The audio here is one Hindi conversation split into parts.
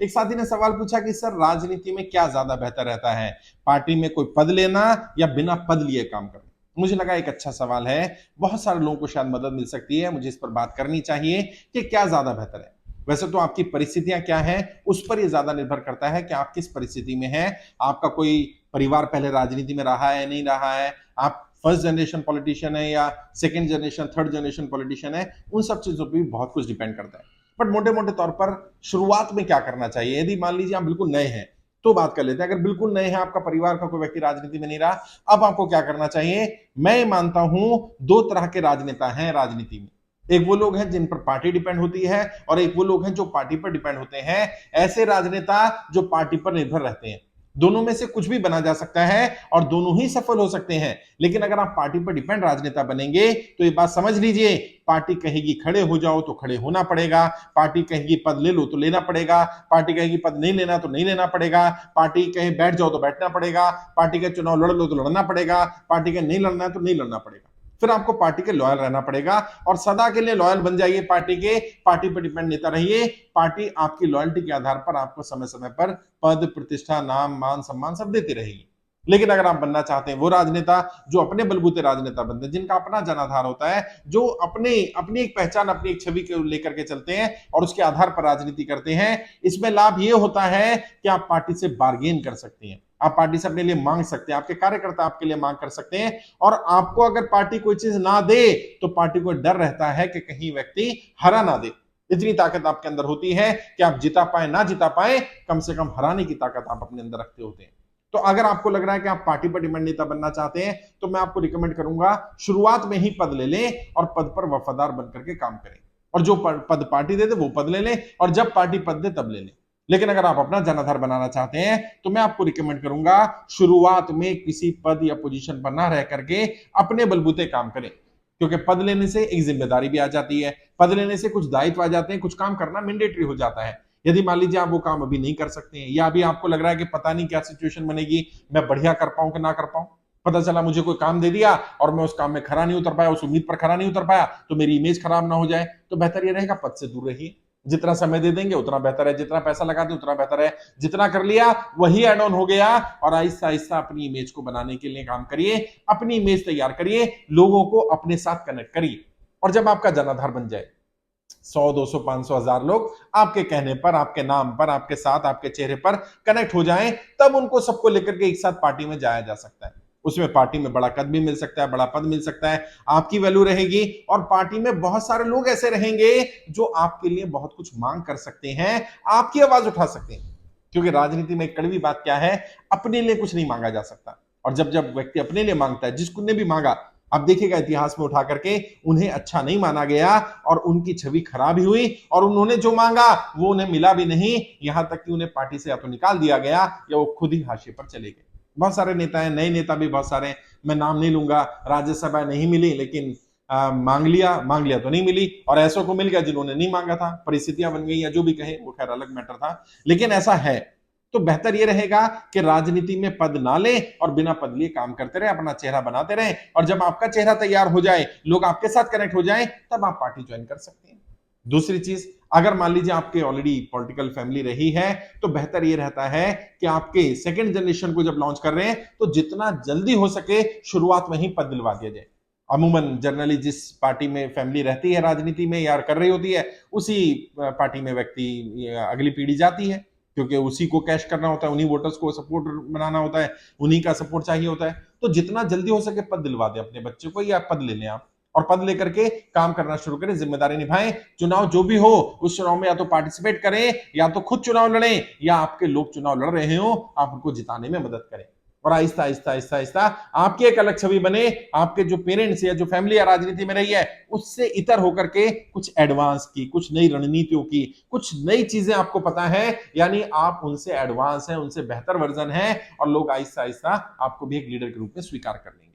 एक साथी ने सवाल पूछा कि सर राजनीति में क्या ज्यादा बेहतर रहता है, पार्टी में कोई पद लेना या बिना पद लिए काम करना। मुझे लगा एक अच्छा सवाल है, बहुत सारे लोगों को शायद मदद मिल सकती है, मुझे इस पर बात करनी चाहिए कि क्या ज्यादा बेहतर है। वैसे तो आपकी परिस्थितियां क्या हैं उस पर यह ज्यादा निर्भर करता है कि आप किस परिस्थिति में हैं। आपका कोई परिवार पहले राजनीति में रहा है नहीं रहा है, आप फर्स्ट जनरेशन पॉलिटिशियन है या second generation third generation politician है, उन सब चीजों पर भी बहुत कुछ डिपेंड करता है। बट मोटे मोटे तौर पर शुरुआत में क्या करना चाहिए, यदि मान लीजिए आप बिल्कुल नए हैं तो बात कर लेते हैं। अगर बिल्कुल नए हैं, आपका परिवार का कोई व्यक्ति राजनीति में नहीं रहा, अब आपको क्या करना चाहिए। मैं मानता हूं दो तरह के राजनेता हैं राजनीति में। एक वो लोग हैं जिन पर पार्टी डिपेंड होती है और एक वो लोग हैं जो पार्टी पर डिपेंड होते हैं। ऐसे राजनेता जो पार्टी पर निर्भर रहते हैं, दोनों में से कुछ भी बना जा सकता है और दोनों ही सफल हो सकते हैं। लेकिन अगर आप पार्टी पर डिपेंड राजनेता बनेंगे तो ये बात समझ लीजिए, पार्टी कहेगी खड़े हो जाओ तो खड़े होना पड़ेगा, पार्टी कहेगी पद ले लो तो लेना पड़ेगा, पार्टी कहेगी पद नहीं लेना तो नहीं लेना पड़ेगा, पार्टी कहे बैठ जाओ तो बैठना पड़ेगा, पार्टी के चुनाव लड़ लो तो लड़ना पड़ेगा, पार्टी के नहीं लड़ना है तो नहीं लड़ना पड़ेगा। फिर आपको पार्टी के लॉयल रहना पड़ेगा और सदा के लिए लॉयल बन जाइए पार्टी के, पार्टी पर डिपेंड नेता रहिए। पार्टी आपकी लॉयल्टी के आधार पर आपको समय समय पर पद प्रतिष्ठा नाम मान सम्मान सब देती रहेगी। लेकिन अगर आप बनना चाहते हैं वो राजनेता जो अपने बलबूते राजनेता बनते हैं, जिनका अपना जनाधार होता है, जो अपनी एक पहचान अपनी एक छवि के लेकर के चलते हैं और उसके आधार पर राजनीति करते हैं, इसमें लाभ ये होता है कि आप पार्टी से बार्गेन कर सकते हैं, आप पार्टी से अपने लिए मांग सकते हैं, आपके कार्यकर्ता आपके लिए मांग कर सकते हैं। और आपको अगर पार्टी कोई चीज ना दे तो पार्टी को डर रहता है कि कहीं व्यक्ति हरा ना दे। इतनी ताकत आपके अंदर होती है कि आप जिता पाए ना जिता पाए, कम से कम हराने की ताकत आप अपने अंदर रखते होते हैं। तो अगर आपको लग रहा है कि आप पार्टी पर डिपेंड नेता बनना चाहते हैं तो मैं आपको रिकमेंड करूंगा शुरुआत में ही पद ले लें और पद पर वफादार बनकर के काम करें, और जो पद पार्टी दे दे वो पद ले लें और जब पार्टी पद दे तब ले लें। लेकिन अगर आप अपना जनाधार बनाना चाहते हैं तो मैं आपको रिकमेंड करूंगा शुरुआत में किसी पद या पोजीशन पर ना रह करके अपने बलबूते काम करें, क्योंकि पद लेने से एक जिम्मेदारी भी आ जाती है, पद लेने से कुछ दायित्व आ जाते हैं, कुछ काम करना मैंडेटरी हो जाता है। यदि मान लीजिए आप वो काम अभी नहीं कर सकते हैं या अभी आपको लग रहा है कि पता नहीं क्या सिचुएशन बनेगी, मैं बढ़िया कर पाऊं कि ना कर पाऊं, पता चला मुझे कोई काम दे दिया और मैं उस काम में खरा नहीं उतर पाया, उस उम्मीद पर खरा नहीं उतर पाया, तो मेरी इमेज खराब ना हो जाए, तो बेहतर ये रहेगा पद से दूर रहिए। जितना समय दे देंगे उतना बेहतर है, जितना पैसा लगा दें उतना बेहतर है, जितना कर लिया वही एड ऑन हो गया। और आहिस्ता आहिस्ता अपनी इमेज को बनाने के लिए काम करिए, अपनी इमेज तैयार करिए, लोगों को अपने साथ कनेक्ट करिए। और जब आपका जनाधार बन जाए 100 200 500 1000 लोग आपके कहने पर, आपके नाम पर, आपके साथ, आपके चेहरे पर कनेक्ट हो जाएं, तब उनको सबको लेकर के एक साथ पार्टी में जाया जा सकता है। उसमें पार्टी में बड़ा कद भी मिल सकता है, बड़ा पद मिल सकता है, आपकी वैल्यू रहेगी और पार्टी में बहुत सारे लोग ऐसे रहेंगे जो आपके लिए बहुत कुछ मांग कर सकते हैं, आपकी आवाज उठा सकते हैं। क्योंकि राजनीति में एक कड़वी बात क्या है, अपने लिए कुछ नहीं मांगा जा सकता। और जब जब व्यक्ति अपने लिए मांगता है, जिसको ने भी मांगा, आप देखिएगा इतिहास में उठा करके उन्हें अच्छा नहीं माना गया और उनकी छवि खराब ही हुई और उन्होंने जो मांगा वो उन्हें मिला भी नहीं, यहां तक कि उन्हें पार्टी से या तो निकाल दिया गया या वो खुद ही हाशिए पर चले गए। बहुत सारे नेता हैं, नए नेता भी बहुत सारे, मैं नाम नहीं लूंगा, राज्यसभा नहीं मिली लेकिन मांग लिया तो नहीं मिली, और ऐसों को मिल गया जिन्होंने नहीं मांगा था, परिस्थितियां बन गई या जो भी कहे, वो खैर अलग मैटर था, लेकिन ऐसा है। तो बेहतर यह रहेगा कि राजनीति में पद ना ले और बिना पद लिए काम करते रहे, अपना चेहरा बनाते रहे, और जब आपका चेहरा तैयार हो जाए, लोग आपके साथ कनेक्ट हो जाए, तब आप पार्टी ज्वाइन कर सकते हैं। दूसरी चीज, अगर मान लीजिए आपके ऑलरेडी पॉलिटिकल फैमिली रही है तो बेहतर यह रहता है कि आपके सेकंड जनरेशन को जब लॉन्च कर रहे हैं तो जितना जल्दी हो सके शुरुआत में ही पद दिलवा दिया जाए। अमूमन जनरली जिस पार्टी में फैमिली रहती है राजनीति में या कर रही होती है, उसी पार्टी में व्यक्ति अगली पीढ़ी जाती है, क्योंकि उसी को कैश करना होता है, उन्हीं वोटर्स को सपोर्ट बनाना होता है, उन्हीं का सपोर्ट चाहिए होता है। तो जितना जल्दी हो सके पद दिलवा दें अपने बच्चे को, या पद ले लें आप और पद लेकर के काम करना शुरू करें, जिम्मेदारी निभाएं। चुनाव जो भी हो उस चुनाव में या तो पार्टिसिपेट करें या तो खुद चुनाव लड़ें, या आपके लोग चुनाव लड़ रहे हो आप उनको जिताने में मदद करें। और आहिस्ता आहिस्ता आहिस्ता आहिस्ता आपकी एक अलग छवि बने, आपके जो पेरेंट्स या जो फैमिली या राजनीति में रही है उससे इतर होकर के कुछ एडवांस की, कुछ नई रणनीतियों की, कुछ नई चीजें आपको पता है, यानी आप उनसे एडवांस हैं, उनसे बेहतर वर्जन है, और लोग आहिस्ता आहिस्ता आपको भी एक लीडर के रूप में स्वीकार कर लेंगे।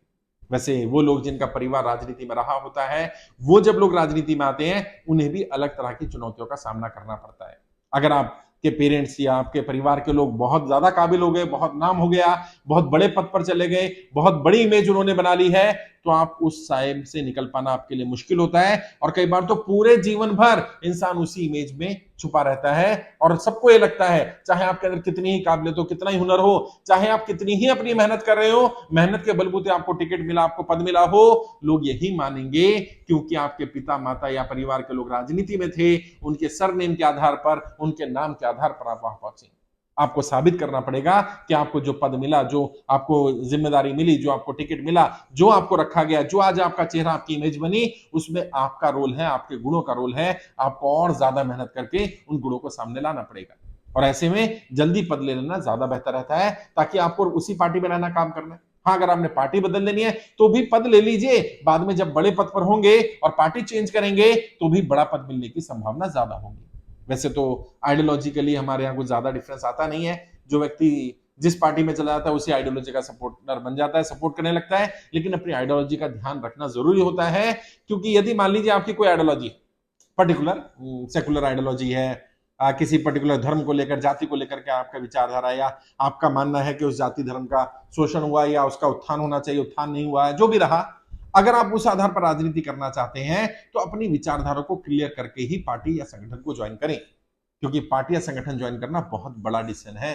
वैसे वो लोग जिनका परिवार राजनीति में रहा होता है, वो जब लोग राजनीति में आते हैं उन्हें भी अलग तरह की चुनौतियों का सामना करना पड़ता है। अगर आपके पेरेंट्स या आपके परिवार के लोग बहुत ज्यादा काबिल हो गए, बहुत नाम हो गया, बहुत बड़े पद पर चले गए, बहुत बड़ी इमेज उन्होंने बना ली है, तो आप उस साइब से निकल पाना आपके लिए मुश्किल होता है, और कई बार तो पूरे जीवन भर इंसान उसी इमेज में छुपा रहता है। और सबको ये लगता है, चाहे आपके अंदर कितनी ही काबिलियत हो, कितना ही हुनर हो, चाहे आप कितनी ही अपनी मेहनत कर रहे हो, मेहनत के बलबूते आपको टिकट मिला, आपको पद मिला हो, लोग यही मानेंगे क्योंकि आपके पिता माता या परिवार के लोग राजनीति में थे, उनके सरनेम के आधार पर, उनके नाम के आधार पर आप वहां पहुंचे। आपको साबित करना पड़ेगा कि आपको जो पद मिला, जो आपको जिम्मेदारी मिली, जो आपको टिकट मिला, जो आपको रखा गया, जो आज आपका चेहरा, आपकी इमेज बनी, उसमें आपका रोल है, आपके गुणों का रोल है। आपको और ज्यादा मेहनत करके उन गुणों को सामने लाना पड़ेगा, और ऐसे में जल्दी पद ले लेना ज्यादा बेहतर रहता है, ताकि आपको उसी पार्टी में रहना, काम करना है। हाँ, अगर आपने पार्टी बदल लेनी है तो भी पद ले लीजिए, बाद में जब बड़े पद पर होंगे और पार्टी चेंज करेंगे तो भी बड़ा पद मिलने की संभावना ज्यादा होगी। वैसे तो आइडियोलॉजिकली हमारे यहाँ कुछ ज्यादा डिफरेंस आता नहीं है, जो व्यक्ति जिस पार्टी में चला जाता है उसी आइडियोलॉजी का सपोर्टर बन जाता है, सपोर्ट करने लगता है। लेकिन अपनी आइडियोलॉजी का ध्यान रखना जरूरी होता है, क्योंकि यदि मान लीजिए आपकी कोई आइडियोलॉजी पर्टिकुलर सेकुलर आइडियोलॉजी है, किसी पर्टिकुलर धर्म को लेकर, जाति को लेकर के आपका विचारधारा, या आपका मानना है कि उस जाति धर्म का शोषण हुआ या उसका उत्थान होना चाहिए, उत्थान नहीं हुआ है, जो भी रहा, अगर आप उस आधार पर राजनीति करना चाहते हैं तो अपनी विचारधारा को क्लियर करके ही पार्टी या संगठन को ज्वाइन करें, क्योंकि पार्टी या संगठन ज्वाइन करना बहुत बड़ा डिसीजन है।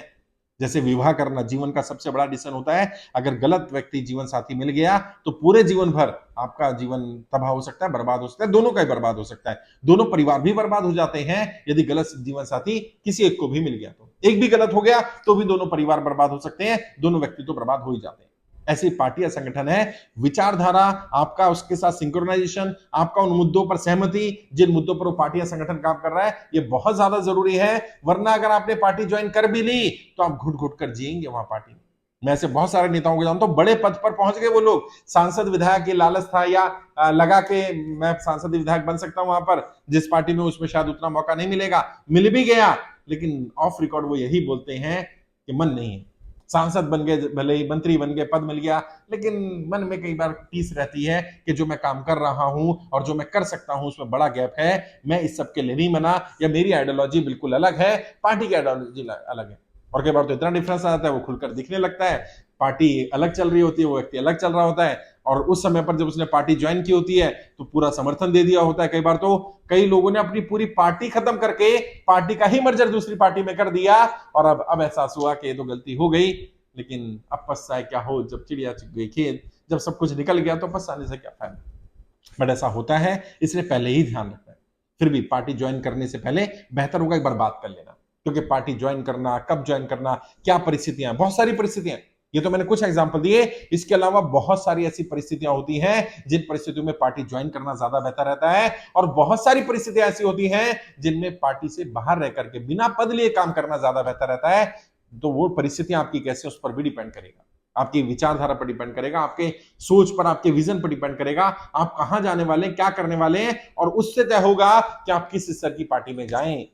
जैसे विवाह करना जीवन का सबसे बड़ा डिसीजन होता है, अगर गलत व्यक्ति जीवन साथी मिल गया तो पूरे जीवन भर आपका जीवन तबाह हो सकता है, बर्बाद हो सकता है, दोनों का ही बर्बाद हो सकता है, दोनों परिवार भी बर्बाद हो जाते हैं यदि गलत जीवन साथी किसी एक को भी मिल गया तो। एक भी गलत हो गया तो भी दोनों परिवार बर्बाद हो सकते हैं, दोनों व्यक्ति तो बर्बाद हो ही जाते हैं। ऐसी पार्टी या संगठन है, विचारधारा आपका, उसके साथ सिंक्रोनाइजेशन, आपका उन मुद्दों पर सहमति, जिन मुद्दों पर वो पार्टी या संगठन काम कर रहा है, ये बहुत ज्यादा जरूरी है। वरना अगर आपने पार्टी ज्वाइन कर भी ली तो आप घुट घुट कर जिएंगे वहां पार्टी में। मैं ऐसे बहुत सारे नेताओं को जानता हूं, बड़े पद पर पहुंच गए वो लोग, सांसद विधायक की लालच था, या लगा के मैं सांसद विधायक बन सकता हूं वहां पर जिस पार्टी में, उसमें शायद उतना मौका नहीं मिलेगा, मिल भी गया, लेकिन ऑफ रिकॉर्ड वो यही बोलते हैं कि मन नहीं है। सांसद बन गए, भले ही मंत्री बन गए, पद मिल गया, लेकिन मन में कई बार टीस रहती है कि जो मैं काम कर रहा हूं और जो मैं कर सकता हूं उसमें बड़ा गैप है, मैं इस सब के लिए नहीं बना, या मेरी आइडियोलॉजी बिल्कुल अलग है, पार्टी की आइडियोलॉजी अलग है। और कई बार तो इतना डिफरेंस आ जाता है वो खुलकर दिखने लगता है, पार्टी अलग चल रही होती है, वो व्यक्ति अलग चल रहा होता है, और उस समय पर जब उसने पार्टी ज्वाइन की होती है तो पूरा समर्थन दे दिया होता है। कई बार तो कई लोगों ने अपनी पूरी पार्टी खत्म करके पार्टी का ही मर्जर दूसरी पार्टी में कर दिया, और अब एहसास हुआ कि ये तो गलती हो गई, लेकिन अब पछताए क्या हो, जब चिड़िया चुग गई खेत, जब सब कुछ निकल गया तो पछताने से क्या फायदा। बट ऐसा होता है, इसलिए पहले ही ध्यान रखना है। फिर भी पार्टी ज्वाइन करने से पहले बेहतर होगा एक बार बात कर लेना, क्योंकि पार्टी ज्वाइन करना, कब ज्वाइन करना, क्या परिस्थितियां, बहुत सारी परिस्थितियां, ये तो मैंने कुछ एग्जांपल दिए, इसके अलावा बहुत सारी ऐसी परिस्थितियां होती हैं जिन परिस्थितियों में पार्टी ज्वाइन करना ज्यादा बेहतर रहता है, और बहुत सारी परिस्थितियां ऐसी होती हैं जिनमें पार्टी से बाहर रह करके बिना पद लिए काम करना ज्यादा बेहतर रहता है। तो वो परिस्थितियां आपकी कैसे, उस पर भी डिपेंड करेगा, आपकी विचारधारा पर डिपेंड करेगा, आपके सोच पर, आपके विजन पर डिपेंड करेगा, आप कहां जाने वाले हैं, क्या करने वाले हैं, और उससे तय होगा कि आप किस स्तर की पार्टी में जाएं।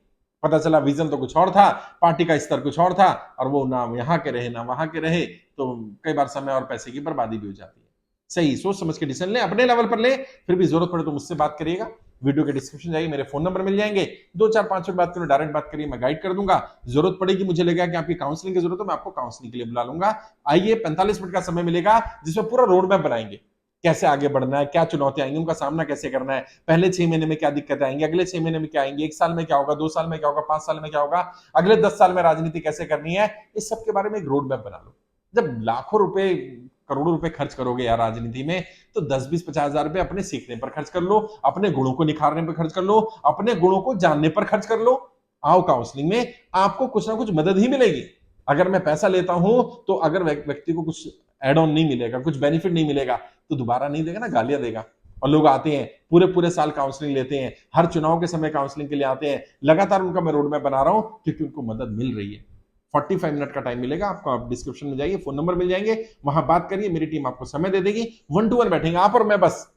पता चला विजन तो कुछ और था, पार्टी का स्तर कुछ और था, और वो ना यहाँ के रहे ना वहां के रहे, तो कई बार समय और पैसे की बर्बादी भी हो जाती है। सही सोच समझ के डिसीजन ले, अपने लेवल पर ले, फिर भी जरूरत पड़े तो मुझसे बात करिएगा। वीडियो के डिस्क्रिप्शन जाइए, मेरे फोन नंबर मिल जाएंगे, 2 4 5 मिनट बात करो, डायरेक्ट बात करिए, मैं गाइड कर दूंगा। जरूरत पड़ेगी, मुझे लगेगा कि आपकी काउंसलिंग की जरूरत है, मैं आपको काउंसलिंग के लिए बुला लूंगा। आइए, 45 मिनट का समय मिलेगा जिसमें पूरा रोड मैप बनाएंगे, कैसे आगे बढ़ना है, क्या चुनौतियां आएंगी, उनका सामना कैसे करना है, पहले 6 महीने में क्या दिक्कतें आएंगी, अगले 6 महीने में क्या आएंगे, 1 साल में क्या होगा, 2 साल में क्या होगा, 5 साल में क्या होगा, अगले 10 साल में राजनीति कैसे करनी है, इस सब के बारे में एक रोड मैप बना लो। जब लाखों रुपए, करोड़ों रुपए खर्च करोगे यार राजनीति में, तो 10 20 50 हजार रुपए अपने सीखने पर खर्च कर लो, अपने गुणों को निखारने पर खर्च कर लो, अपने गुणों को जानने पर खर्च कर लो। आओ काउंसलिंग में, आपको कुछ ना कुछ मदद ही मिलेगी। अगर मैं पैसा लेता हूं तो अगर व्यक्ति को कुछ एड ऑन नहीं मिलेगा, कुछ बेनिफिट नहीं मिलेगा, तो दोबारा नहीं देगा ना, गालियां देगा। और लोग आते हैं, पूरे पूरे साल काउंसलिंग लेते हैं, हर चुनाव के समय काउंसलिंग के लिए आते हैं, लगातार उनका मैं रोड मैप बना रहा हूं क्योंकि उनको मदद मिल रही है। 45 मिनट का टाइम मिलेगा आपको, आप डिस्क्रिप्शन में जाइए, फोन नंबर मिल जाएंगे, वहां बात करिए, मेरी टीम आपको समय दे देगी, 1 to 1 बैठेंगे आप और मैं, बस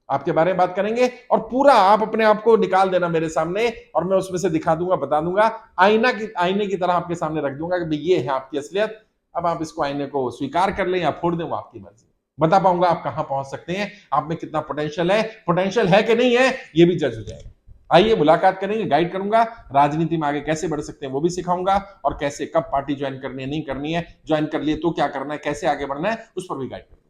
आपके बारे में बात करेंगे, और पूरा आप अपने आप को निकाल देना मेरे सामने, और मैं उसमें से दिखा दूंगा, बता दूंगा, आईने की तरह आपके सामने रख दूंगा कि भाई ये है आपकी असलियत। अब आप इसको, आईने को स्वीकार कर लें या फोड़ दें, वो आपकी मर्जी। बता पाऊंगा आप कहां पहुंच सकते हैं, आप में कितना पोटेंशियल है कि नहीं है, ये भी जज हो जाएगा। आइए, मुलाकात करेंगे, गाइड करूंगा, राजनीति में आगे कैसे बढ़ सकते हैं वो भी सिखाऊंगा, और कैसे कब पार्टी ज्वाइन करनी है, नहीं करनी है, ज्वाइन कर लिए तो क्या करना है, कैसे आगे बढ़ना है, उस पर भी गाइड करूंगा।